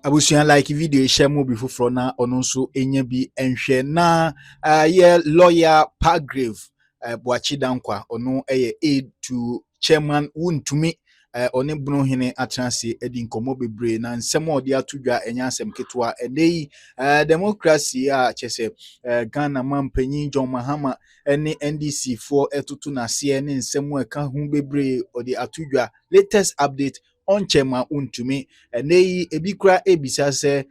Abusuan like video share mo before from na ono nso enya bi enhwe na ye lawyer Pargrave Boachi Dankwa ono aide to chairman Wontumi one bunu hene atranse edi nkomo bebre na nsem odi atodwa enya asem ketwa enei democracy a chese Ghana mampanyin John Mahama ene NDC for etutu na se ne nsem eka hu bebre odi atodwa latest update on Chema Wontumi enei ebikra ebisa se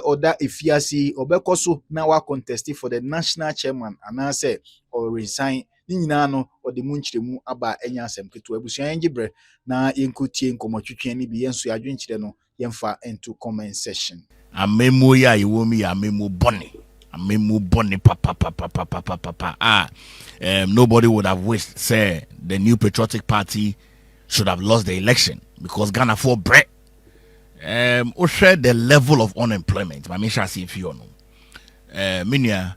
oda efiasi obekoso na wa contest for the national chairman anase or resign nyina no ode munchiremu aba enya asem keto abusuan ngibre na yenkotie nkomotwetwe ni bi yenso adwenkyire no yemfa into comment section. Amemo ya iwomi amemo bone papa. Nobody would have wished say the New Patriotic Party should have lost the election because Ghana for bread. Share the level of unemployment. I mean, shall see if you know. Minya,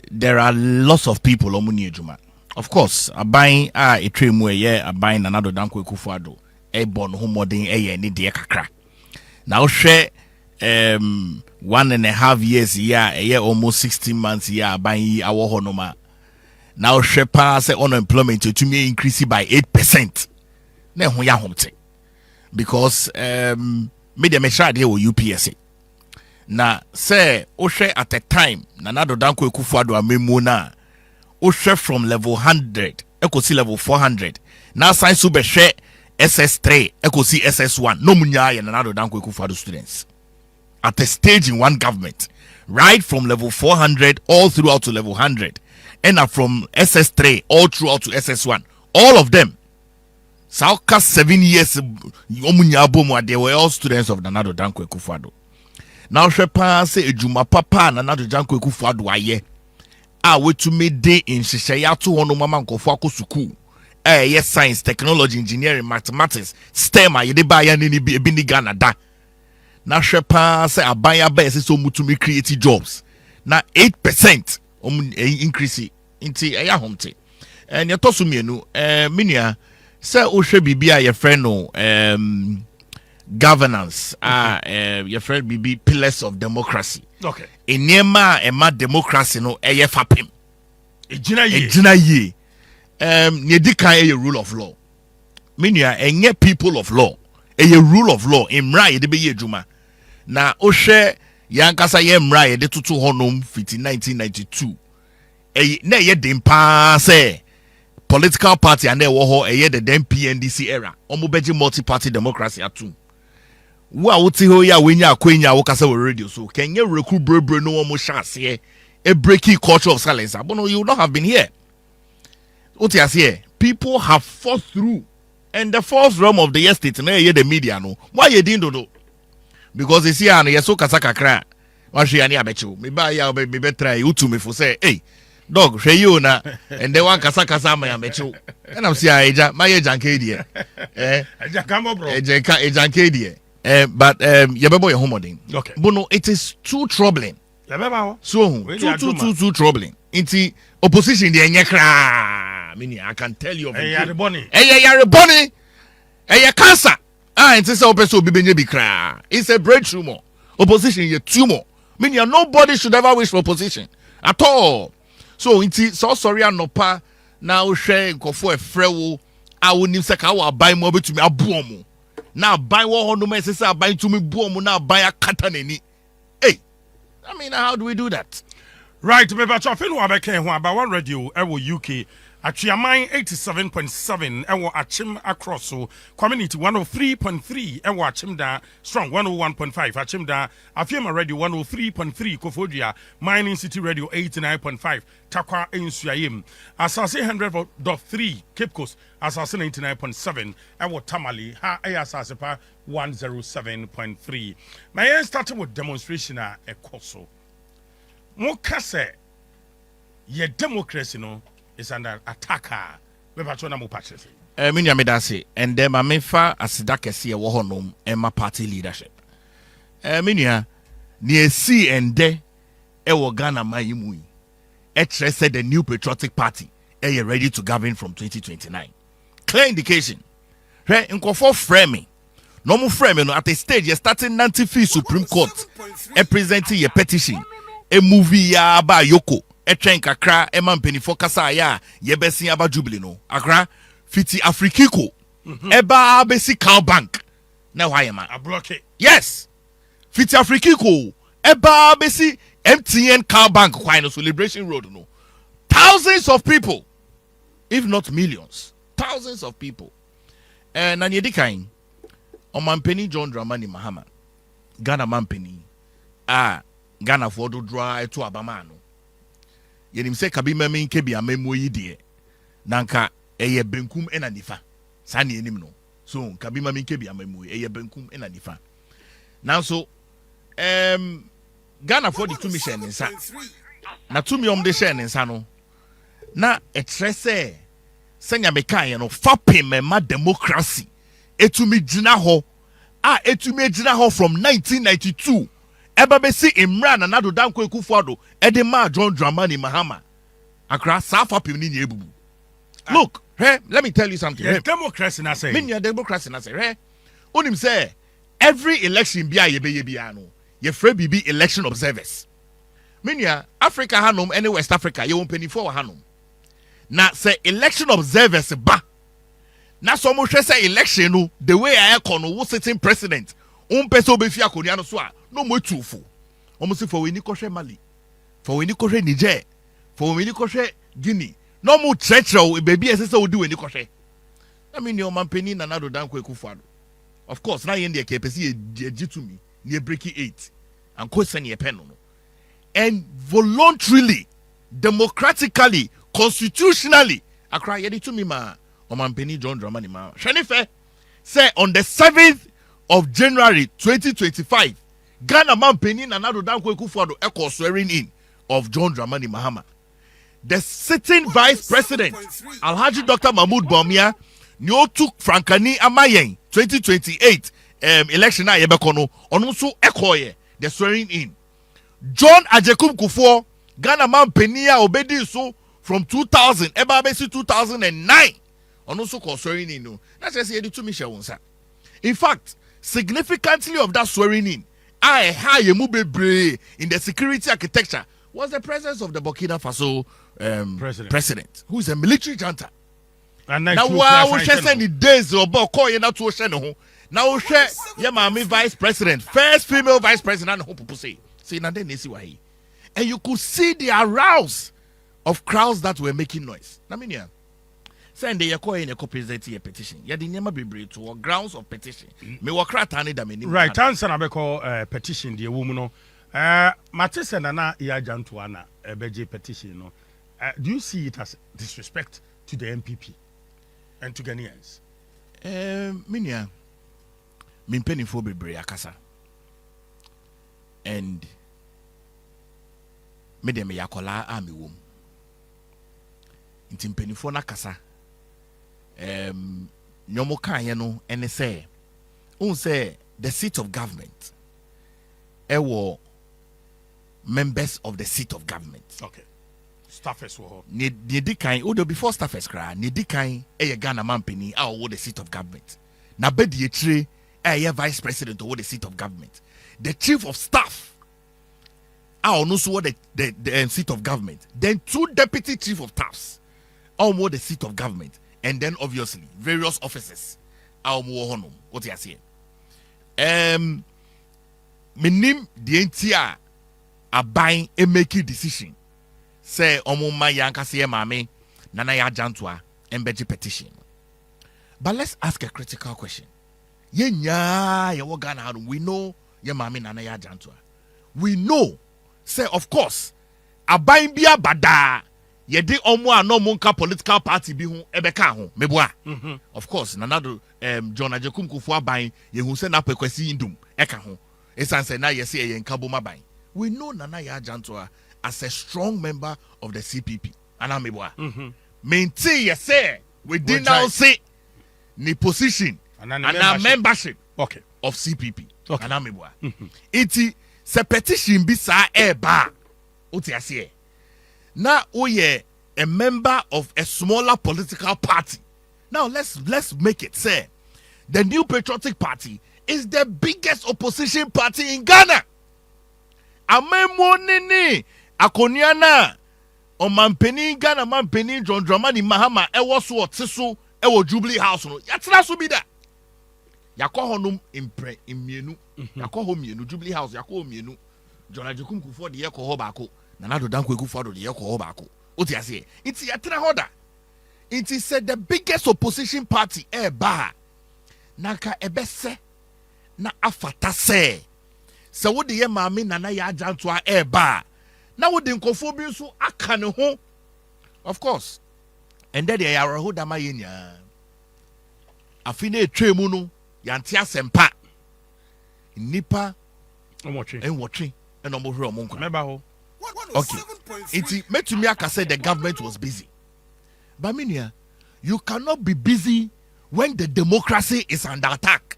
there are lots of people on Juma. Of course, a buying a train where a buying another Danko Kufuado, a bon homoding a ni dear kakra. Now share 1.5 years a year almost 16 months buying our honoma. Now share pass unemployment to me increase by 8%. Because media measure dey UPSA. Na say Oshe at a time Nanado Danko Kufuado amemo na Oshe from level 100 ekosi level 400 na sign sube share SS3 ekosi SS1 no munya ya Nanado Danko Kufuado students at a stage in one government right from level 400 all throughout to level 100 and from SS3 all throughout to SS1 all of them Sauka 7 years they were all students of Nanado Danko Kufuado. Now Shepa say Ejuma Papa Nanado Danko Kufuado aye. We to me day in Shishayatu ono mama nkofako suku. Yes, science, technology, engineering, mathematics, STEM yede ba ya nini bini Ghana da. Now Shepa say abaya ba so mutumi create jobs. Na 8% increase inti eya homte. And yatosu mienu minia say Oshe Bibi your friend no governance your friend Bibi pillars of democracy. Okay. Ema democracy no eye fapem. Ejina ye. Nyedika eye rule of law. Minia enye people of law. Eye rule of law imra ye de be ye juma. Na Oshe yankasa ye mra ye de tutu honom fiti 1992. Na ye dempa say political party and they were a year the PNDC era. Omubeji multi-party democracy atu. Wa uti ho ya wenya kwenya wokasa we radio so can you recruit brebre no one chance here a breaking culture of silence. But no, you would not have been here. Uti as here people have fought through and the fourth realm of the estate na ye the media no. Why you didn't do? Because it's here and you so kasaka kra. Wa shi ani abechu. Me ba ya be try Wontumi for say hey dog, she you na, and they want kasa ma ya mechu. And I'm saying, my Aide, but yabebo your homoding. Okay. But no, it is too troubling. So too troubling. Inti opposition the enyekra. Meaning I can tell you. Yare boni. Cancer. It is a person be benye bikra. It's a brain tumor. Opposition is a tumor. Meaning nobody should ever wish for opposition at all. So inti so sorry anopa na wo hwe nkofo efrewo a wonim se ka wa ban mo betumi abuomu na ban wo hono ma sese aban tumi buomu na ban akata nani. Hey, I mean, how do we do that? Right, me ba cho fe no abeke ho aba one radio e wo UK Achiaman 87.7 ewo Achim across so community 103.3 ewo Achim da strong 101.5 Achim da Afiema radio 103.3 Kofodia Mining City radio 89.5 Takwa Ensuayim Asase 100.3 Cape Coast Asase 99.7 ewo Tamale ha Asase pa 107.3. My starting with demonstration ekoso mo kase ye democracy no is under attack. We have to patches. Minya medase and then my mefa asidake see a wohonom and my party leadership. Minya near C and de ewo Ghana mayimui. Etre said the New Patriotic Party are ready to govern from 2029. Clear indication. Nkofo framing normal frame no at a stage you starting nanti fee Supreme Court presenting your petition a movie ya ba yoko twen kakra man penifo kasa ya ye besi aba jubilee no akra fiti afrikiko eba besi cow bank na why man a block it. yes fiti afrikiko eba besi MTN cow bank why no Celebration Road no thousands of people if not millions thousands of people and nyedi kan Omampeni John Dramani Mahama Ghana Mampeni Ghana for do draw to Abamano yenim se kabima men kebi amemo yi de nanka eye benkum ena nifa sane enim no so kabima men kebi amemo eye benkum ena nifa now so Ghana for the two mission nsa na two mi de share nsa no na etrese senya mekan no fapem ma democracy etumi gina ho etumi gina ho from 1992 eba be si Imran and Ado Danko Ekufuado edema John Dramani Mahama akra safa pim ni ebubu look hey let me tell you something yes, democracy na say mean democracy na say hey onim say every election bia ye be ye bia no ye free bibi election observers mean Africa hanom any West Africa ye won penifo hanom na say election observers ba na so mo hwe say election no the way I no wo sitting president person be fi akonia no so a no mo tufu o say for we ni kohwe Mali for we ni kohwe Niger for we ni kohwe Guinea no mo treacherel baby ese wo di we ni kohwe I mean your mampeni na Ado Danko Ekufuado of course na yen de ke pese ye gitumi ni break 8 and ko send ye pen no and voluntarily democratically constitutionally akra ye to me ma Omampeni John Dramani Mahama Shanife say on the 7th of January 2025 Ghana Mampeni and Ado Danko Ekufuado echo swearing in of John Dramani Mahama. The sitting vice president Alhaji Dr. Mahmoud Bawumia nyo took Frankani Amayen 2028 election na yebekono onu so echo ye the swearing in John Ajekum Kufuor Ghana Mampeni a obedi so from 2000 eba besi 2009 ono so call swearing in no that's just say to Michelle Wonsa. In fact significantly of that swearing in in the security architecture was the presence of the Burkina Faso president who is a military junta. Now we share any days or call you not to share no. Now we share yeah mami vice president, first female vice president and people say na then see why. And you could see the arouse of crowds that were making noise. Na minia send the call in a present a petition. Ya di nyama bebre to grounds of petition. Me wakra tani da meni. Right, answer na be call petition the woman no. Matese na na ya janto ana beje petition no. Do you see it as disrespect to the MPP and to Ghanaians? Minia mimpeni fo bebre akasa. And me de me yakola ami wom. Nti mpenifo na kasa nyomo kan no ene say un say the seat of government ewo members of the seat of government. Okay. Staffers wo ne di kan o do before staffers kra ne di kan e Ghana Mampeni a wo the seat of government na bedi etire e vice president wo the seat of government the chief of staff no so the seat of government then two deputy chief of staffs almost the seat of government and then obviously various officers honum what you are saying menim the entire aban e make decision say ma yanka say mame nana ya jantoa embeji petition but let's ask a critical question yenya ye wo Ghana we know ye mame nana ya jantoa we know say of course aban bia bada ye de omo a no monka political party bi hu ebeka ho meboa of course nanado John Ajekum Kufuor aban ye hu say na pekwasi indum eka ho esanse na ye say ye nkabo maban we know nana ya jantoa as a strong member of the CPP and ameboa maintain ye say we did now say ni position and our membership okay of CPP okay. And ameboa iti se petition bi sa eba oti ase na oye a member of a smaller political party now let's make it say the New Patriotic Party is the biggest opposition party in Ghana. Amemo nini akoniana omampeni Ghana mampeni John Dramani Mahama ewo so oteso ewo Jubilee House no yatra so bi da yakọ honum impre imienu yakọ ho mienu Jubilee House yakọ ho mienu John Ajekum Kufuor de yakọ ho baako Nana Addo Dankwa Kufuor de yakọ ho baako oti ase iti yatra ho da iti said the biggest opposition party ba naka ebese na afata se wo de ye maame Nana ya Ajantoa ba na wo de nkofo bi nso aka ne ho of course and then they are who da ma yenya afine etwe mu no yante asempa nipa enwotwe and omo hwe omo nkwa meba ho okay iti metumi aka say the government was busy but minia you cannot be busy when the democracy is under attack.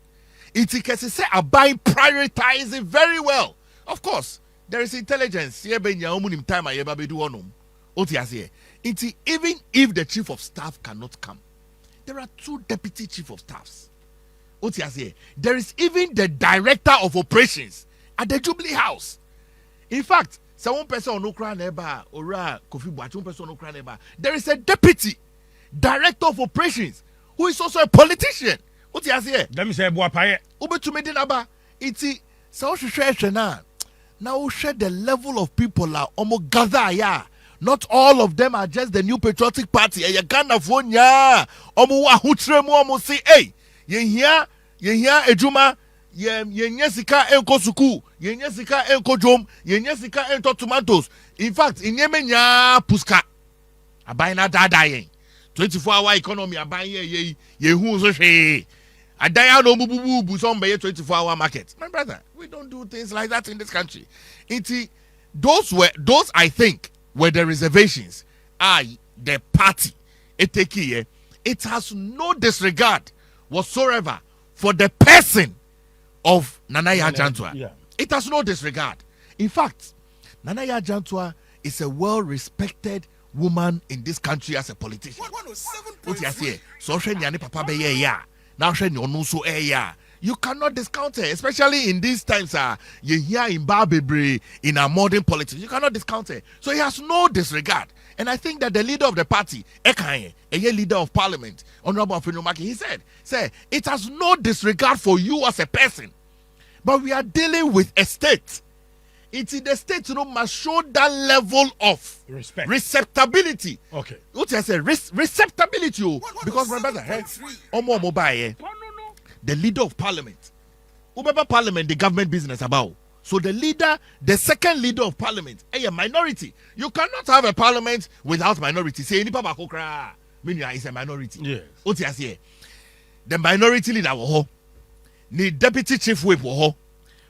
Iti kesi say abai prioritizing very well. Of course there is intelligence here be nya omunim time ayeba be do onum oti ase iti even if the chief of staff cannot come there are 2 deputy chief of staffs. There is even the director of operations at the Jubilee House. In fact, one person no cry neighbor or Kofi Boateng, one person no cry neighbor. There is a deputy director of operations who is also a politician. What you say? Let me say, Boapaye. Ubetumedi naba. Iti so share na. Now share the level of people are almost gather ya. Not all of them are just the New Patriotic Party. Ya Ghana fonya. Omo wa hutremu omo say, hey, yen here ejuma, yen sika enko suku, yen sika enko jom, yen sika ento tomatoes. In fact, inyeme nya puska. Abayi na dada yen. 24-hour economy abayi ye hu so hwe. Adaya no bubu some be 24-hour market. My brother, we don't do things like that in this country. Those I think were the reservations. The party it has no disregard whatsoever for the person of Nana Ajantoa. Yeah. It has no disregard. In fact, Nana Ajantoa is a well-respected woman in this country as a politician. What you say? So papa be ya. Now you cannot discount her, especially in these times. You hear in Barbebre in our modern politics, you cannot discount her. So he has no disregard. And I think that the leader of the party, a leader of parliament, Honorable Afinomaki, he said, it has no disregard for you as a person. But we are dealing with a state. It's in the state, must show that level of respect, receptability. Okay. What I say, receptability. Because my brother, the leader of parliament, Ubeba parliament, the government business about. So the second leader of parliament, a minority. You cannot have a parliament without minority. Say any papa kokra, meaning is a minority. Yes. What you say? The minority leader wo, the deputy chief whip wo,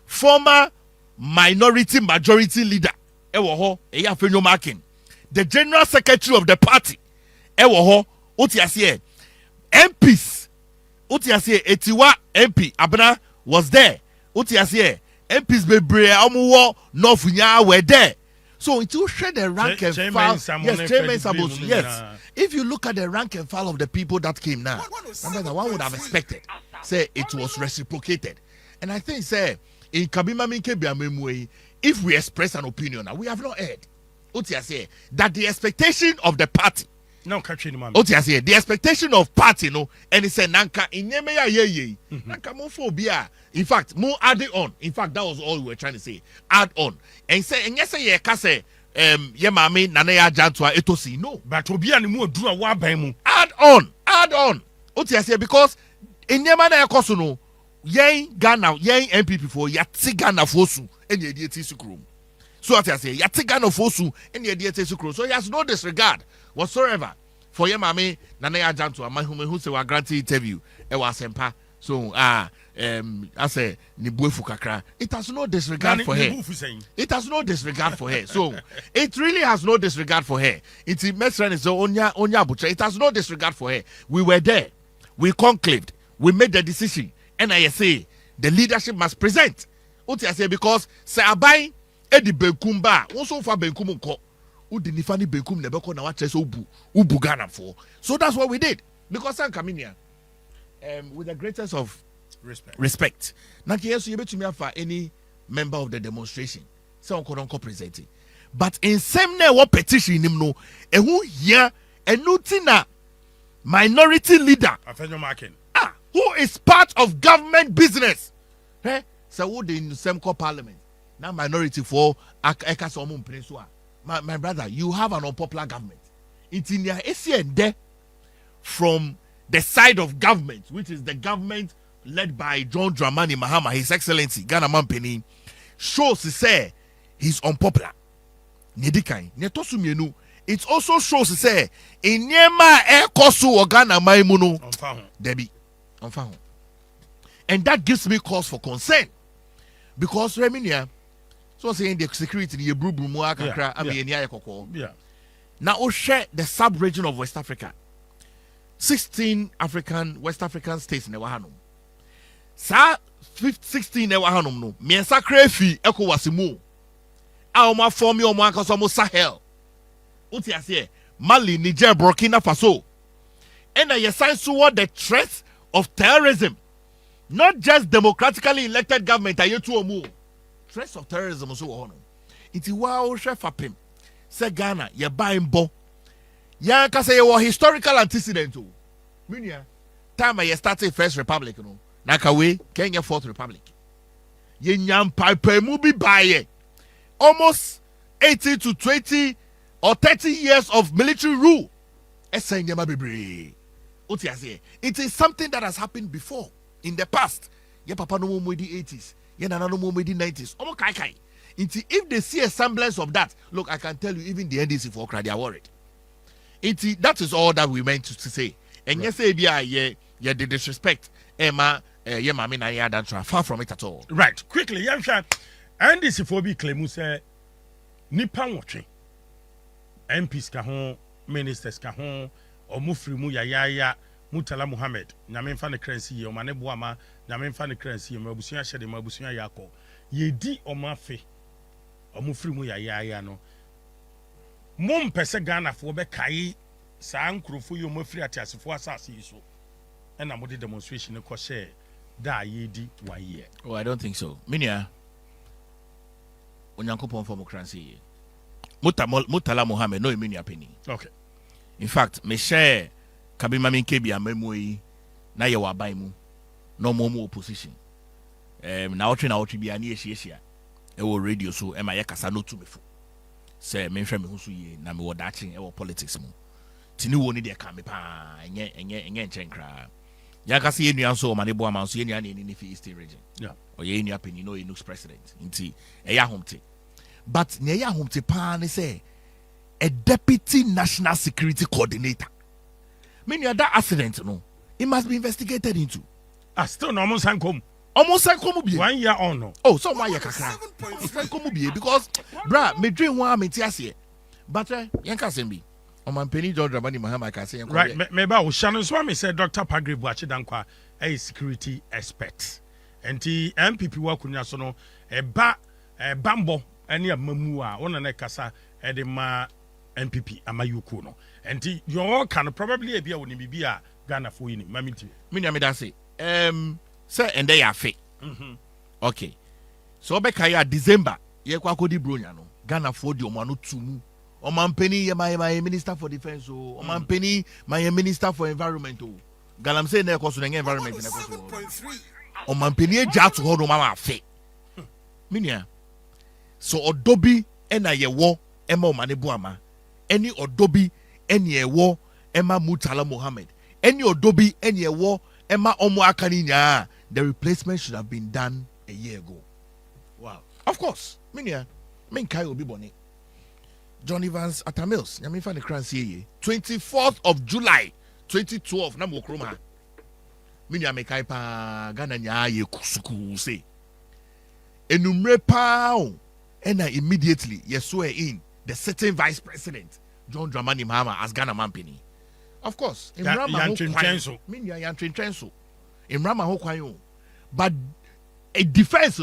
former minority majority leader wo, the general secretary of the party wo, what you say? MPs, what you say? Etiwa MP Abna was there. What you say? MPs bebre amuwo nofunya were there. So it will share the rank and file. Yes, Chairman Sabosu. Yes. If you look at the rank and file of the people that came now, one would have expected, say it was reciprocated. And I think, say, in Kabima Minke Biamemwe, if we express an opinion, we have not heard. Otia say that the expectation of the party. No, Otia say the expectation of party, and he said Nanka Inyemeya ye. Nanka mophobia. In fact, more adding on. In fact, that was all we were trying to say. Add on. And say, and yes, ye kase ye mami Nana Ajantoa etosi. No. But Obia ni mu do a wa ban mu. Add on. Otia say because Inyema na yakoso no yen Ghana yen MPP for yati Ghana fosu eni edieti sukrum. So what I say, yati Ghana fosu eni edieti sukrum. So he has no disregard whatsoever for ye mami Nana Ajantoa who say wa grant interview e wa sempa. So I say nibuefu kakra. It has no disregard for her. It has no disregard for her. So it really has no disregard for her. It's onya butcher. It has no disregard for her. We were there. We conclaved. We made the decision. And I say the leadership must present. What I say because say abai edi bekumba. Also for bekum ko. Udi nifani bekum nebeko na wache so ubu Ghana for. So that's what we did. Because I'm coming here. With the greatest of respect. Now, yes, you bet me for any member of the demonstration. So, on could present it. But in same ne what petition him no, and who here and nutina minority leader. Who is part of government business. Eh? So, who in the same parliament. Now, minority for my brother, you have an unpopular government. It's in your ACN from the side of government, which is the government led by John Dramani Mahama, His Excellency, Ghana Mampeni, shows to say he's unpopular. It also shows to say in Yema Ekosu or Ghana Maimuno Debbie. And that gives me cause for concern. Because Reminia, so saying the security in Yebru Muaka, I mean, yeah. Now, share the sub region of West Africa. 16 West African states in the Wahanum. Sa 16 ne Wahanum no. Miensa krefi eko wasimu. Aoma formi omo akasomo Sahel. Uti asiye Mali, Niger, Burkina Faso. And a sign toward the threat of terrorism. Not just democratically elected government ayetu omu. Threats of terrorism so ono. Iti wa o chef apim. Se Ghana ye ba mbo. Ya ka say ye historical antecedent o. Minia time I started First Republic no. Nakawe Kenya Fourth Republic. Ye nyam pipe mu bi baye. Almost 18 to 20 or 30 years of military rule. It is something that has happened before in the past. Ye papa no more the 80s. Ye nana no more the 90s. Omo kai kai. If they see a semblance of that, look, I can tell you, even the NDC for cry, they are worried. That is all that we meant to say. And yes, ye the disrespect. Emma, ye mami na ya dantra. Far from it at all. Right. Quickly, Yamsha. NDC for be claim say nipa watching. MPs ka ho, ministers ka ho, omufri mu ya Mutala Muhammad. Nyame mfa ne kransi ye, omane boama, nyame mfa ne kransi ye, mabusuya hyede mabusuya yakọ. Ye di omafe. Omufri mu ya no. Mom pese Ghana fo be kai saa nkrofo yo mafiri atiasefo asase yi so. And I'm the demonstration ko share da ye di wa ye. Oh, I don't think so. Minia Onyankopon for mokransi. Mutala Muhammad no minia penny. Okay. In fact, me share kabima minkebi amemoi na ye wa bai mu. No more opposition. Na otwe bi ani ehia. E wo radio so e ma ye kasa no tu me fu. Say me hwe me hu so ye na me wo dachi e wo politics mu. Tini wo ni de ka me pa enye nchenkra. Ya kasa ye nua so o mane bo amanso ye nua na ni fi Eastern region. Yeah. O ye nua penny no ye next president. Nti e ya homte. But ne ya homte pa ne say a deputy national security coordinator. Meaning that accident no, it must be investigated into. Still no almost come. Almost like come be 1 year on no. Oh, so why you kakra? Come be because bra me dream one me tiase. But yanka sembi. O man penny John Dramani Mahama ka say yanka. Right, me ba o Shannon Swami said Dr. Pagre Buachi Dankwa a security expert. Enti MPP wa kunya so no bambo ani amamu a wona na kasa e de ma MPP amayuku no. Enti you can probably be a woni bibi a Ghana for yini mamiti. Me me da say say and they are fake. Okay. So beka ya December ye kwa kodi bronya no. Ghana for di omanu tumu. Omampeni ye my minister for defense o. Omampeni my minister for environment o. Galam say na ekoso na environment na ekoso. Omampeni e ja to hodo mama fake. Minia. So odobi ena ye wo ema omane buama. Any odobi eni ye wo ema Mutala Muhammad. Any odobi eni ye wo ema omo akani nya. The replacement should have been done a year ago. Wow. Of course. Minia. Men kai obi boni. John Evans Atamils. Nyame fa ne kransi ye. 24th of July 2012 na mo kroma. Minia me kai pa Ghana nya ye kusuku say. Enumre pa o. And immediately, you swear in the certain vice president, John Dramani Mahama, as Ghana Mampini. Of course, in Rama Hokwayo. But a defense,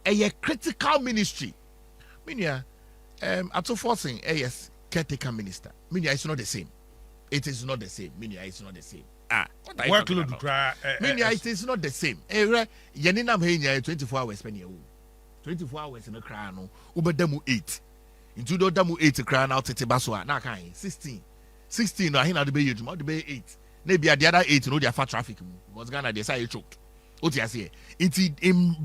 a critical ministry. Minya, at so forcing, yes, caretaker minister. Minya, it's not the same. It is not the same. Minya, it's not the same. Workload cry. It is not the same. Yeninam henya 24 hours spend 24 hours in the crown no. Ubadamu 8. Into do damu 8 crown now tete baso na kan 16. 16 no ahina de be yeduma de be 8. Na bia the other 8 no dey fa traffic mu. Because Ghana dey say choked. What you say? It's in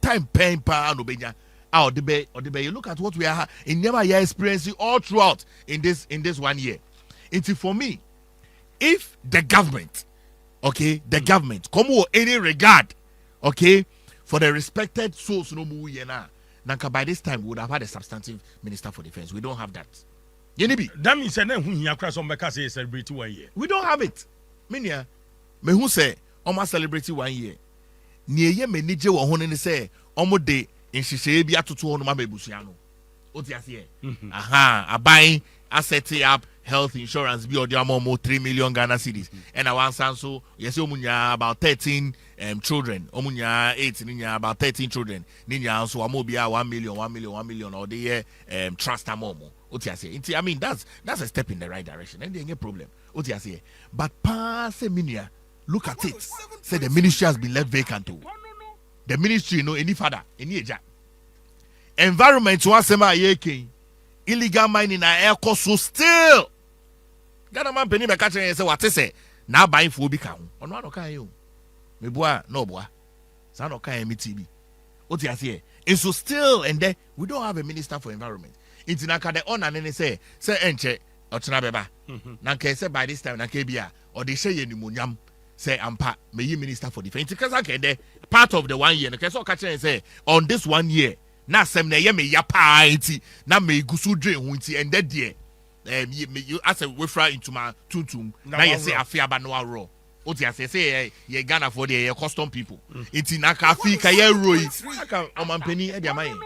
time pen pa no benya. Or the bay, you look at what we are in never year experiencing all throughout in this 1 year. It's for me, if the government, okay, come with any regard, okay, for the respected souls no more yena, nanka by this time we would have had a substantive minister for defense. We don't have that. Yenibi. That means that when you cross on because they celebrate 1 year. We don't have it. Minya, me who say almost celebrate 1 year. Niye me nije wa hono ni say almost day. In Shisha be atoto on my busiano. What you say? A buying asset up health insurance be or the more 3 million Ghana cedis. And I want so yes, omunya about 13 children. Omunya 8 ninya about 13 children. Ninya so amobia 1 million or the year trust amomo. What you say? I mean that's a step in the right direction. And there's no problem. What you say? But pass a minia, look at it. Say the ministry has been left vacant too. The ministry, any father, any eja. Environment was sema yeke. Illegal mining na air cost so still. Ghana man penny be catch say what say. Na buying for bi ka ho. Ono ano kan yo. Me boa no boa. Sa no kan mi TB. What you say? And so still and there we don't have a minister for environment. Inti na ka de on and say enche otena beba. Na ka say by this time na ka bia or they say ye nimonyam. Say ampa may you minister for defense because okay part of the 1 year okay so catch say on this 1 year na sem na ye me ya pa enti na me gusu dre hu enti and that there you as a wefra into my tuntum na ye say afia ba no aro o ti say ye Ghana for the custom people enti na ka fi ka ye roi aka omampani e dia man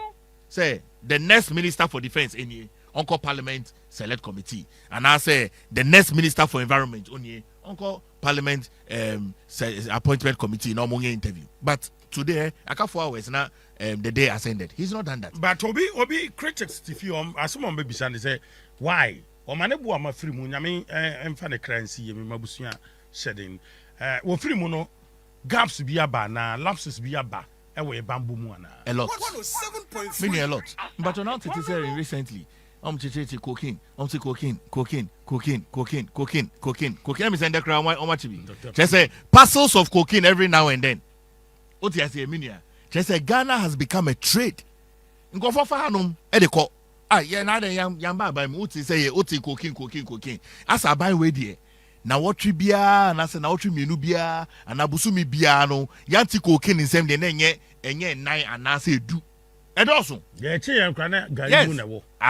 say the next minister for defense any Uncle Parliament Select Committee and I say the next minister for environment only Uncle Parliament appointment committee no more interview. But today, a couple hours now, the day ascended. He's not done that. But Obi critics if you as someone baby say why? O manebu ama free mu nyame emfa ne currency ye mabusua shedding. Wo free mu no gaps bi aba na lapses bi aba e we bamboo mu ana. A lot. Meaning a lot. But on out it is recently. Cocaine. Let me send the crowd how much be. Just say parcels of cocaine every now and then. What you say, Minia? Just say Ghana has become a trade. Go for Hanum, Edeko. Now the young by Muti say, cocaine. As I buy way there. Now what tribia, and as an outri minubia, and abusumi biano, yanti cocaine in same day, and ye 9 and I say do. And also, yes, I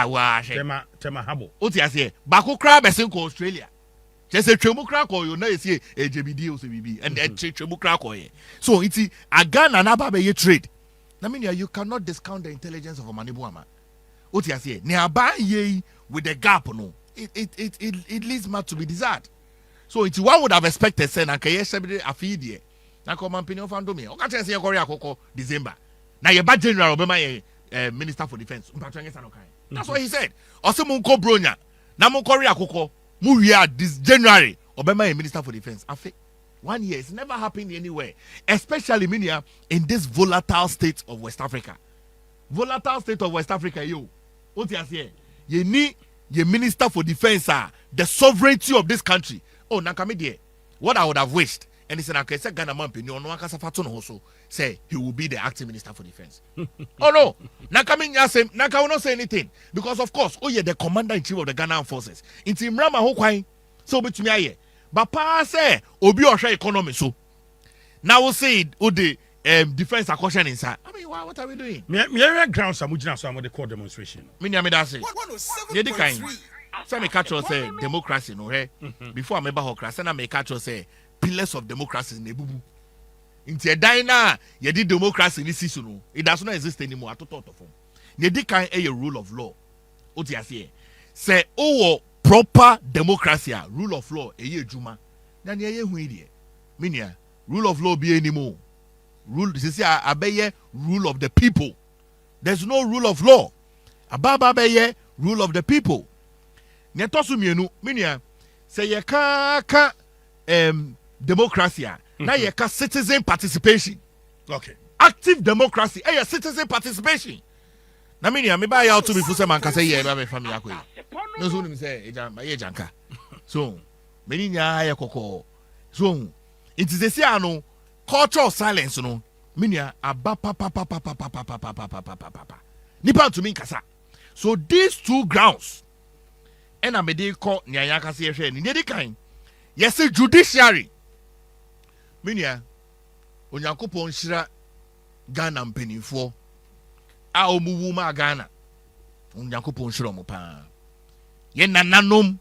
was Tema Habo. What you say? Bako crab as in Australia. Just a tremu crack or you know, say a JBD or CBB and a tremu crack or so it's a gun and a trade. I mean, you cannot discount the intelligence of a Manibuama. What you say? Nearby ye with the gap, no, it leaves much to be desired. So it's one would have expected, say, and Kayesha a feed. Now come on, Pino found me. Okay, say Korea Coco December. Now your bad general Obama minister for defense. That's what he said. Osemunko Bronya. Namu Korea Koko. Muria this January. Obama minister for defense. Afe 1 year. It's never happened anywhere. Especially Minia in this volatile state of West Africa. Volatile state of West Africa, yo. What you say? You need your minister for defense, the sovereignty of this country. Oh, Nakamidie. What I would have wished. And he said, okay, say Ghana man pe no akasa fato no so say he will be the acting minister for defense. Oh no, Naka will not say anything because of course, oh yeah, the commander in chief of the Ghana forces. In Team Rama ho kwan so betumi aye. But pa say obi ohwe economy so. Now we say the defense accusation inside. I mean, what are we doing? Me ground some mujina so am the court demonstration. Me that say. Ye di kind. Say me catch say democracy no he. Before I member hokrasi na me catch say pillars of democracy in Ebubu. Inti edina ye di democracy ni sisu no. It does not exist anymore at all form. Ye di kan a rule of law. Oti ase. Say oh proper democracy rule of law eye adwuma. Na ne ye hu ide. Minia rule of law be anymore. Rule this is abeye rule of the people. There's no rule of law. Ababa abeye rule of the people. Ne tosu mienu minia say ye ka democracy. Now you can citizen participation. Okay. Active democracy. Hey, citizen participation. Na mini me buy out to be for some man can say yeah, my family akwe. No so him say e janka. So, many nya ya koko. So, it is a no cultural silence no. Minia aba pa. Nipa to me kasa. So these two grounds and I made call nyanya kasa ye hwe ni dey kan. Yes, judiciary. Minia Onyankopon hira Ghana mpanimfo a omuwu ma Ghana. Onyankopon hira mo pa. Ye nananom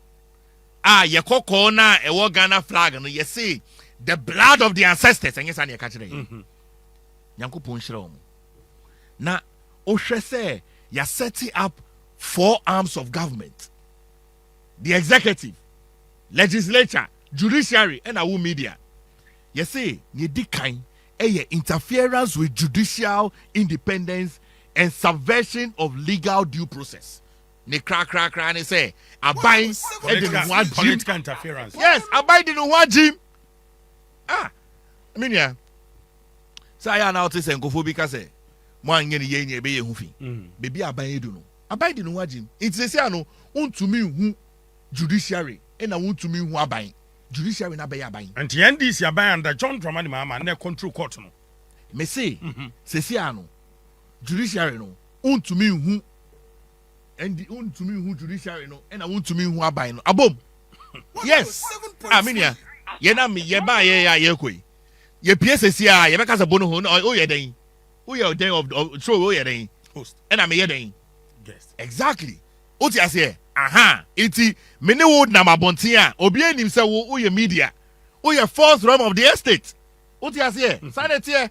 a ye kokko na ewo Ghana flag no ye say the blood of the ancestors and yes an ye ka kire. Onyankopon hira mo. Na ohwe say you are setting up 4 arms of government: the executive, legislature, judiciary, and our media. You say, you kind interference with judicial independence and subversion of legal due process. Ne crack and say, abide political interference. Yes, abide in one gym. I mean, yeah. So I now say, go for because one yen be hufi. Baby abide no. Abide in one gym. It's a say, no, Wontumi who judiciary, and I want to me who abide. Judiciary na be abide. And the NDC abide under John Dramani Mahama na control court no. Me say, no, judiciary no, Wontumi who, and the Wontumi who judiciary no, and I want to me who abide no. Abom. Yes. I mean ya. Ye na me ye ba ye koi. Ye PSC ye be kasa bono ho o ye den. O ye den of show o ye den. Host. And I me ye den. Yes. Exactly. O ti ase. Aha. Iti mene wo na mabontin a obi anim se wo ye media. O ye fourth realm of the estate. O ti ase. Sanete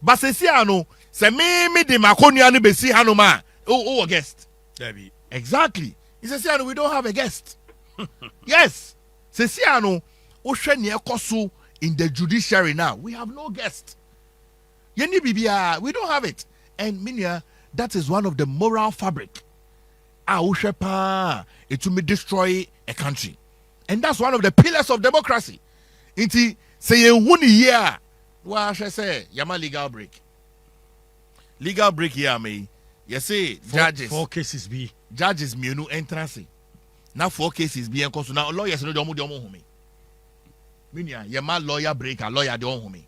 basesi ano se me de makonua no besi hanoma. O guest. Debbie. Exactly. He says ano we don't have a guest. Yes. Sesi ano o hwe ne ekoso in the judiciary now. We have no guest. Yeni bibia, we don't have it. And minia, that is one of the moral fabric. It will destroy a country. And that's one of the pillars of democracy. Inti say one year. What I say, yama legal break. Legal break here, me. You say judges. 4 cases be. Judges me no entrance. Now 4 cases be and now lawyers no domo home. Minia, yama lawyer break a lawyer de home.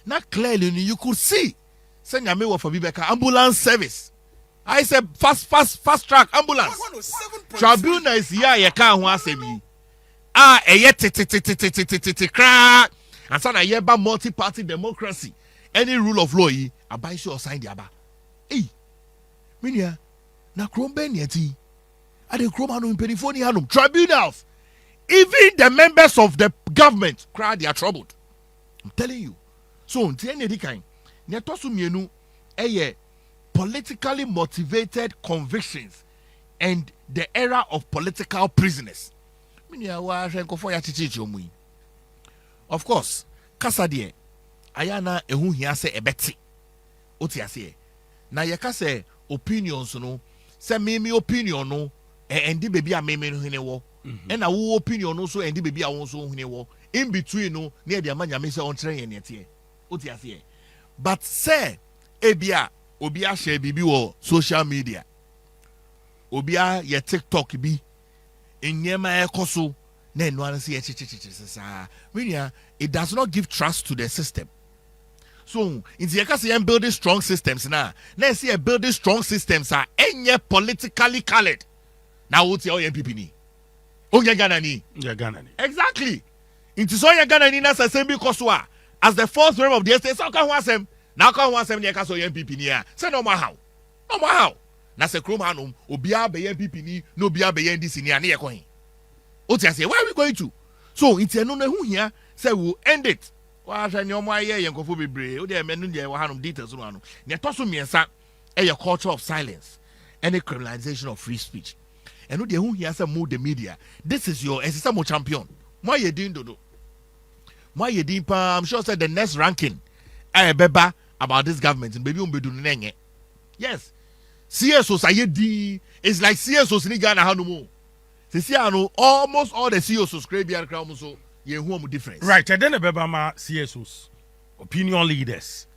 Now clearly you could see. Send your mail for Bibeka ambulance service. I said fast track ambulance. Tribunal is here. You can't want to me. Crack. And so na ba multi-party democracy. Any rule of law, I buy you or sign the aba. Hey, minia na krombe nieti. I the kroma no penifoni hanum tribunals. Even the members of the government cry they are troubled. I'm telling you. So until any kind, nyatosu mienu politically motivated convictions and the era of political prisoners. Of course, kasadie ayana ehu hia se ebeti. Oti ase. Na ye ka se opinions no, se me opinion no endi baby a me no hene wo. E na wo opinion no so endi baby a won so hene wo. In between no, na e de amanya me se on tren ye nete. Oti ase. But say ebia obi a share bibi wo social media. Obi a ye TikTok bi enyema ekoso na enu an se ye chichichichisa. Meaning it does not give trust to the system. So, in the case of building strong systems now, let's see building strong systems are any politically colored. Now what's your MPP ni? Onya Ghana ni. Exactly. Into so ya Ghana ni na same because as the fourth realm of the estate, so can one sem. Now can one sem ni case of MPP ni ya. Say no more how. No more how. Na se krom hanum obia be MPP ni no obia be NDC ni ane ye Otia say, where are we going to? So it's a no who here say we'll end it. Wa hwa nyomo aye yenkofo bebre. O de menu de wa hanum details no ano. Ne toso miensa a culture of silence and a criminalization of free speech. And de who here say move the media. This is your esisamo champion. Mo ye din dodo. Mo ye din pa I'm sure say the next ranking beba about this government and baby umbedu nenye. Yes. CSOs aye it's like CSOs ni Ghana hanumo. Almost all the CEOs subscribe here crown so who difference. Right, and then a bebama CSOs, opinion leaders,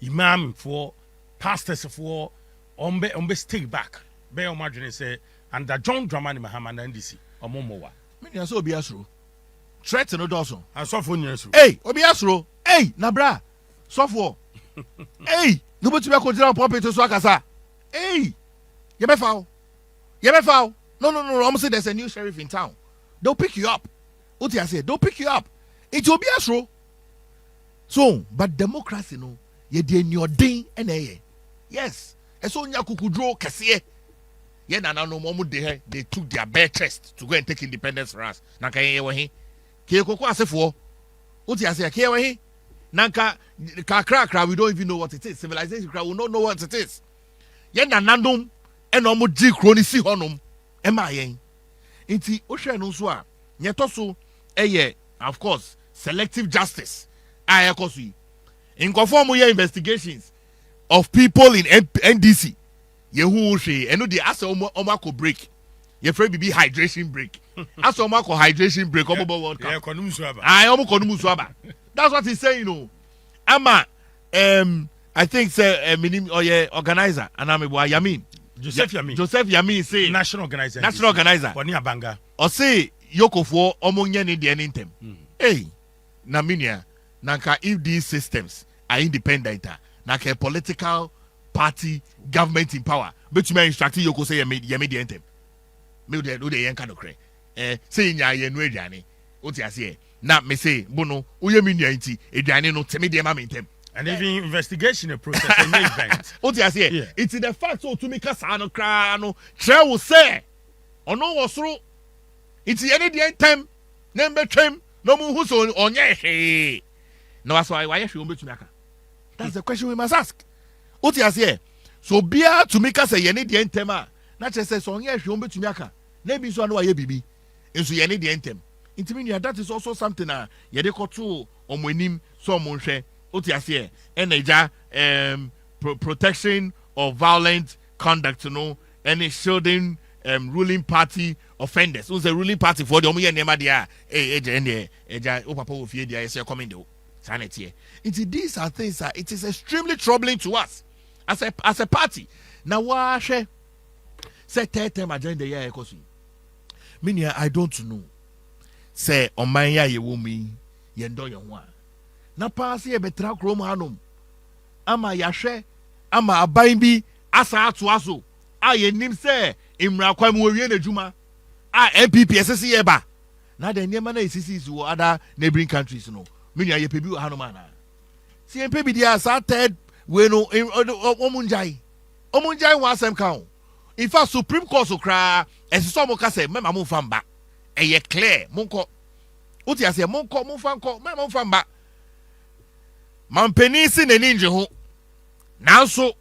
imam for pastors for ombe stay back. Be imagine say under John Dramani Mahama na NDC omomowa. Me so obi asro. Threat no doso. And so for years. Hey, obi asro. Hey, na bra. So for. Hey, no but you go down pulpit so akasa. Hey. You be foul. No. Almost say there's a new sheriff in town. They'll pick you up. What I say? They'll pick you up. It will be a show. So, but democracy, no, ye de your ding and yes. And so Nyakukudro Kasie. Ye na no momu de they took their bare chest to go and take independence for us. Nanka ye wahi. Ke koko asefo. What I say? Ke wahi. Nanka kakra we don't even know what it is. Civilization we don't know what it is. Ye na nandom and omo ji kroni si honum. Ema yen. Inti ohwe no so a nyetoso of course selective justice ayakosu in conform your investigations of people in NDC ye hu hwe eno de asa omako break ye free bibi hydration break asa omako hydration break obobo world cup omo so aba that's what he's saying, you know. Ama I think say minim organizer anamebo Yamin Joseph Yamin say national organizer Boni Abanga or say Yoko for omonye ni de intem. Hey, na minia nanka if these systems are independent, nanka political party government in power, but you may instruct Yoko say ye made the intem. Me do the yanka no kre. Say nya ye no aduane. Oti ase na me say bono uye minia nti aduane no temi de ma intem. And even investigation process in event. Oti ase it's the fact so to me kasa no kra no tre wo say ono wo soro. It's any the time, number trim, no more who's on ye. No, that's why you should be. That's the question we must ask. What you say? So, beer to make us a yenny the entema. Not just says on ye, she won't be to Miaka. Maybe so, I know ye baby. And so, yenny the entem. Intimidate, that is also something. Yedeko on winim, so monche. What you say? Eneja, protection of violent conduct, you know, any shielding ruling party offenders. Who's the ruling party for the omuye nema dia eja o papa ofie dia say coming do sanity. These are things that it is extremely troubling to us as a party. Now wa hwe say third term agenda ya ekosu. Meaning I don't know. Say oman ya ye wo mi ye ndo ye ho a. Na pass ye betra krom hanom. Ama ya hwe ama aban bi asa ato aso. A ye nim say imra kwam wo wie na juma. MPP SSC eba. Na the niema na SSC is other neighboring countries no. Menya ye pebi ha no mana. Si MPP dia sa third we no omunjai. Omunjai wa asem kan. In fact Supreme Court so kra esiso mo ka say mema mo fa mba. Eye clear monko. Uti ase monko mo fa nko mema mo fa mba. Mampeni si na ninje ho. Nanso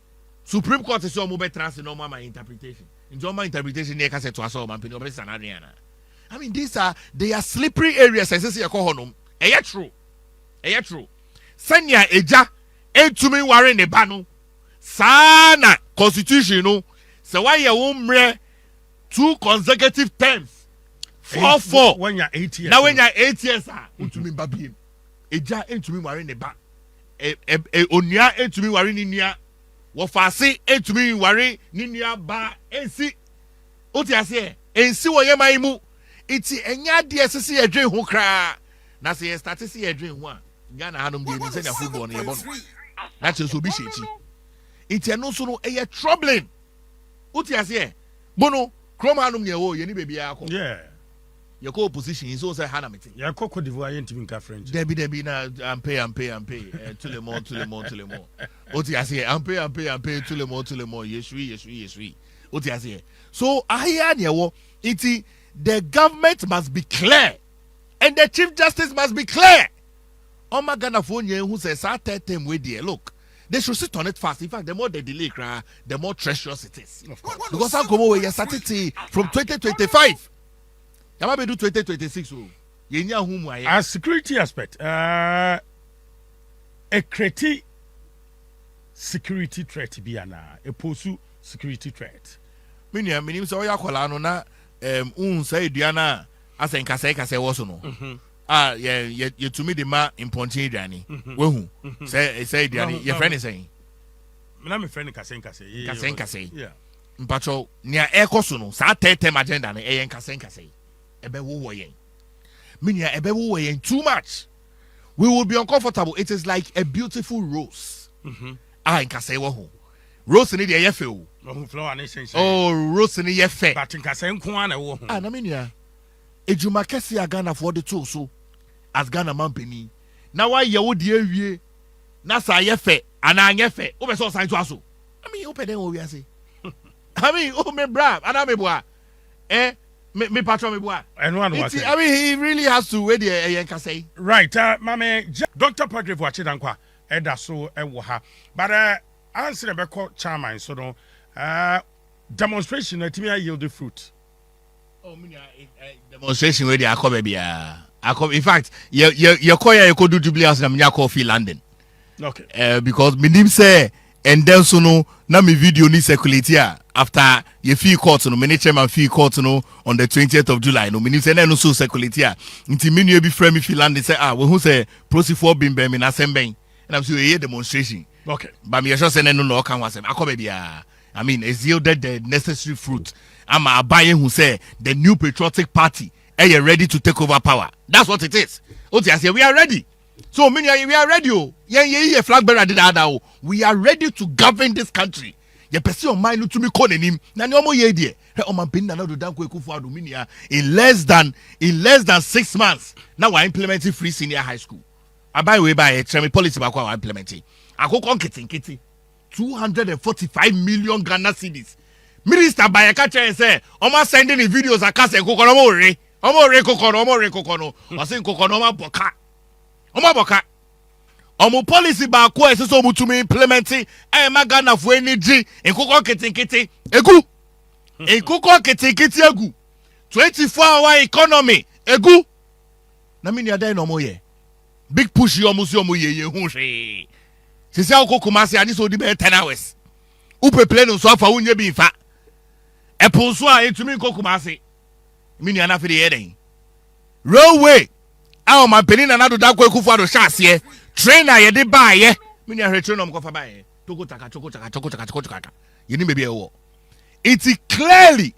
Supreme Court is mo betra se no mama interpretation. In German interpretation, they can say to us all, I mean, they are slippery areas. I say, honum. True. Sanya eja, to me warren the bano. Sana constitution, no. So why you won't 2 consecutive terms? 4. When you're 8 years. Now when you're 8 years, to me babi. Eja, to me warren the ba. Onya, to me warren in ya. Wafase etumi ware ninia ba ensi oti ase ensi wo ye maimu iti enya de esese edwen ho kra na se start se edwen ho a Ghana hanom de ni se na football na ye bono na che so bi shechi iti eno so no eye troubling oti ase bono krom hanom ye wo ye ni bebia akọ ye ko opposition so say hana meeting ye ko Cote d'Ivoire ye ntimi nka French debi na ampe tout le monde oti ase ampe tout le monde yesui oti ase so ahia ne wo iti the government must be clear and the chief justice must be clear. Oh my Ghana phone who says our third term we there look they should sit on it fast. In fact, the more they delay, the more treacherous it is. Because I'm going to started from 2025. You might do 2026. As security aspect, a criti security threat biana, a posu security threat. Minim so ya kwala no na say Diana as en kase was no. to me the ma important Danny. Wehu. Say Danny, your friend is saying. My friend Kasen. Yeah. Mpacho nia ekoso no sa tete agenda na eyen kase ebe wo yen minia ebe wo yen too much. We will be uncomfortable. It is like a beautiful rose. Ah, kase wo ho rose ni de ye fe o rose ni ye fe but kase nko na wo ho na minia ejuma kese agana for the two so as Ghana mampeni na wa ye wo de awie na sa ye fe ana anye fe wo be so san to aso I mean open dem wo wi ase I mean, me brave, and I'm a boy. Me patron me boy. And one was. I mean, he really has to wait there. Can say. Right, Mame, Dr. Patrick Wachidankwa, Eda so ewoha. But answer the court chairman, so no demonstration. Timia yield the fruit. Oh, demonstration where they are coming, in fact, your choir you could do jubilees na me call London. Okay. Because me nim say. And then so no na me video ni circulate here after ye fee court no me chairman fee court no on the 20th of July no me say na no so circulate here nti me nua bi frame me Finland say we who say proceed for bimbe me na semben and I'm say demonstration okay but me sure say no kan wasem akoba bia I mean it's yielded the necessary fruit am abaye who say the new patriotic party are ready to take over power. That's what it is. Oti I say we are ready. So we are ready. Yeah, flag bearer did that. We are ready to govern this country. You pursue your mind to me calling him. Na ni omo ye die. He omo pin na do dan kweku for aduminia in less than 6 months. Now we are implementing free senior high school. Abai we buy a policy back we are implementing. Akoko nkiti 245 million Ghana cedis. Minister by catcher say omo sending the videos akase kokono omo re kokono. I say kokono ma boka. Omaboka omo policy ba ko ese so mutumi implementing Ghana for energy nkoko ketinketi egu nkoko ketinketi egu 24-hour economy egu na me nuada no moye big push yo mo ye hu hwe sisi akoko kumasi ani so di be 10 hours upe plane so afa unye bi fa epo so a etumi nkoko kumasi me nuana fe de yeden railway aw man penina na do da kwa ekufu ado hyaase trainer ye de baaye me nya hwe trainer mkofa baaye toko taka yini me be ewo it is clearly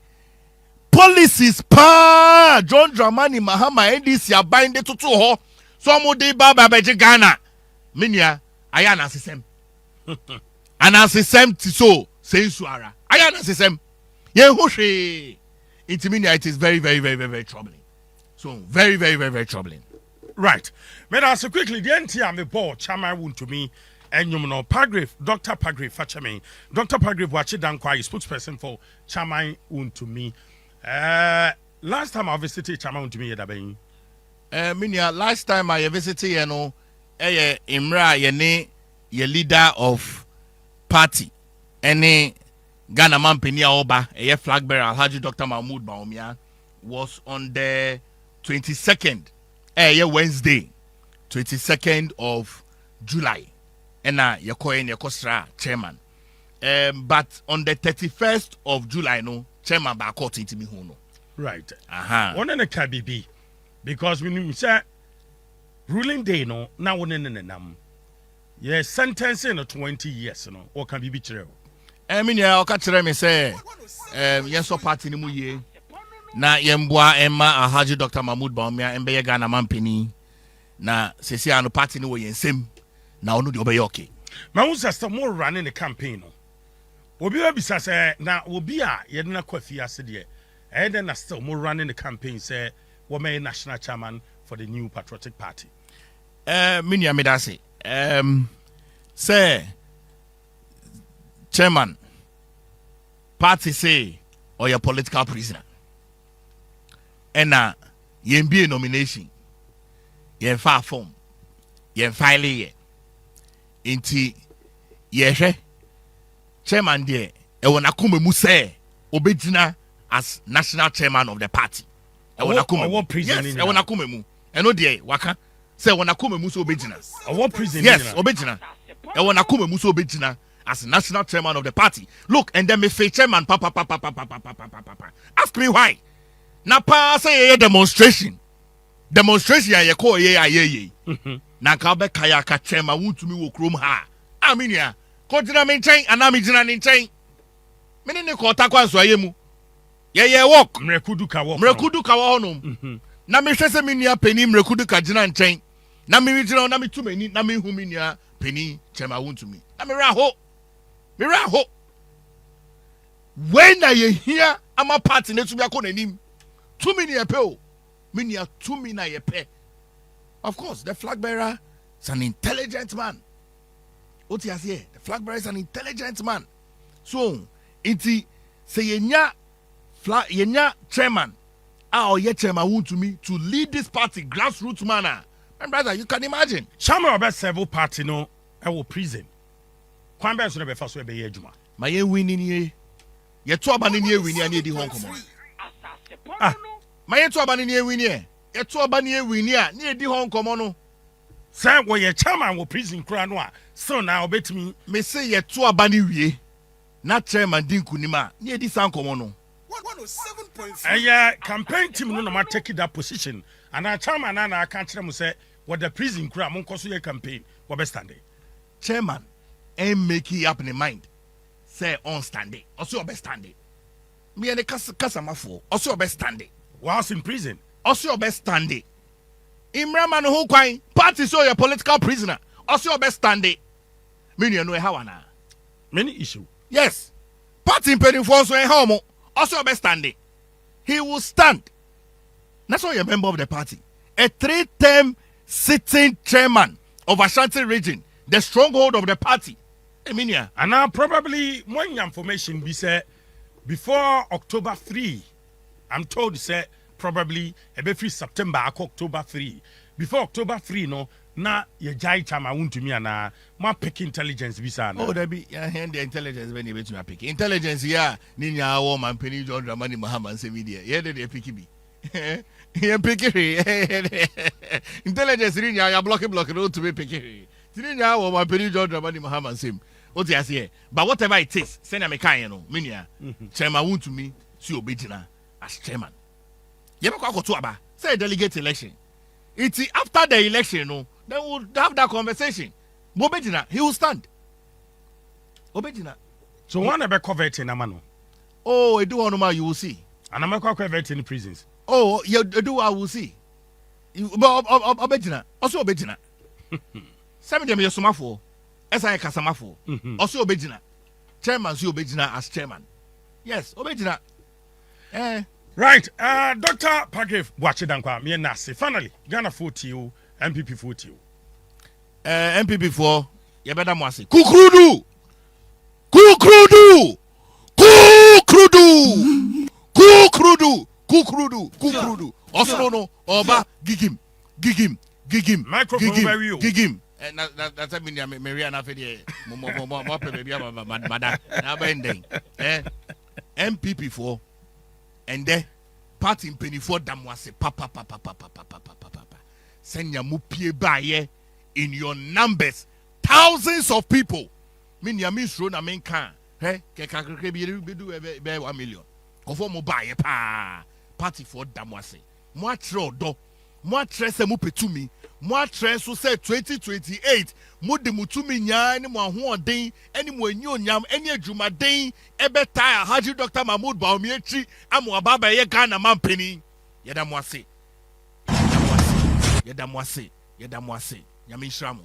policies pa John Dramani Mahama NDC abinde tutu ho so mo de baba beje Ghana me nya aya na sesem ana sesem ti so sensuara aya na sesem ye hu hwe it mean it is very troubling. So very troubling. Right. But as quickly, the NTR me ball Chama Wontumi and you know Paragraph Dr. Paragraph Fachame. Dr. Paragraph Wachidankwa is spokesperson for Chama Wontumi. Last time I visited Chama Wontumi Yadabain. Minya last time I visited Imra ye leader of party. Any Ghana Mampenia Oba, a flag bearer Alhaji Dr. Mahmoud Baumia was on the 22nd. Wednesday, 22nd of July. And you're calling your Kostra chairman. But on the 31st of July, no chairman back out into me. Right. One in a KBB. Because when say ruling day, no, now one in the num. Yes, sentencing of 20 years, no, or can be true. I mean, I'll catch them and say, yes, so party in the na yembwa Emma Alhaji Dr. Mahmoud Baumia embe Ghana mampeni na sesi anu party ni wo yensem na onu de obey okay. Ma who say more running the campaign no. Obi we bisa say na obi a ye na kwafi ase de and then still more running the campaign say wo may national chairman for the new patriotic party. Minya medase. Say chairman party say or your political prisoner. And yen be a nomination. Yen file form. Yen file ye. Inti ye chairman there. E wona kume mu say obedina as national chairman of the party. E wona kume. Yes, e wona kume mu. E no there waka say wona kume mu so obedina. What prison? Yes, obedina. E wona kume mu so obedina as national chairman of the party. Look, and then me face chairman papa. Ask me why. Na pa say a demonstration. demonstration ya ko ye ayeye na ka be kaya ka chema Wontumi wo krom ha aminia ko jina me nchen ana me jina ne nchen me ne ko ta kwanso ayemu ye work mrekudu ka wo honom na me hwese me nua pani mrekudu ka jina nchen na me jina na me tumani na me hu me nua pani chema Wontumi na me ra ho when I hear ama party ne tumi akọ nanim tumi ne yepe o me nua tumi na yepe. Of course the flag bearer is an intelligent man. What you say? The flag bearer is an intelligent man. So iti say yenya chairman or ye chairman Wontumi to lead this party grassroots manner. My brother, you can imagine. Chama obe several party no e wo prison. Kwan be so ne be fa so e be ye adwuma. Ma ye winning ye. Ye to aba ne ye winning ani di hon komo. Ma ye to aba ne ye winning. Ye to aba ne ye winning a ne di hon komo no. Say wo ye chairman wo prison kura no a so na obetimi me say ye to aba ne wie. Na chairman din kunima ne di san komo no. 107.5 campaign team no ma take that position and our chairman na kan kire mu say what the prison kura mo nkoso ye campaign wo be stand. Chairman ain't make it up in the mind. Say on standing. Also your best standing. Me and the Casamafo. Also your best standing. Whilst in prison. Also your best standing. Imraman who quine party so your political prisoner. Also your best standing. Me you know how na. Many issue. Yes. Party impeding for so how also your best standing. He will stand. That's why you're a member of the party. A 3-term sitting chairman of Ashanti region. The stronghold of the party. Eminia. And now probably one information we say before October 3. I'm told say probably a free September October 3. Before October 3 no na ye jai chama Wontumi na ma pick intelligence visa na. Oh there be the intelligence when you bet me pick. Intelligence yeah ni nya wo man penny John Dramani Muhammad Ashanti Media. Yeah they pick bi. Yeah pick intelligence ni nya ya block no to be pick. Ni nya wo man penny John Dramani Muhammad Ashanti. What you say? But whatever it is, send me kind no. Minia, chairman Wontumi si obedina as chairman. You ever go to aba? Say delegate election. It's after the election, no. Then we'll have that conversation. Obedina, he will stand. Obedina. So one ever covered in Amano. Oh, I do one you will see. And I'm covered in prisons. Oh, you do I will see. But obedina, also obedina. Some of them are sumafo. SI Casamafo. Also obedina. Chairman si obedina as chairman. Yes, obedina. Right. Dr. Pagrave Wachidankwa, me nasi. Finally, Ghana 40, MPP 40. MPP 4, you better mwasi. Kukrudu! Kukrudu! Kukrudu! Kukrudu! Kukrudu! Kukrudu! Osrono, Oba, gigim. Microphone very you. Gigim. That's mean Maria na fedi mo baby mada na bending MPP 4 and then party penny for damwase papa send ya mu pie baye in your numbers thousands of people mean ya miss ro na men kan ke kakre bi do be 1 million ofo mo baye pa party for damwase mo atre odo mo atre se mo petumi mo atre so say 2028 mo de mutumi nya ni mo ahoden eni mo enyi onyam eni adwumaden ebeta Haji Dr. Mahmoud Baumiechi amo ababa ye Ghana mampeni yeda mo ase nyame nhyira mo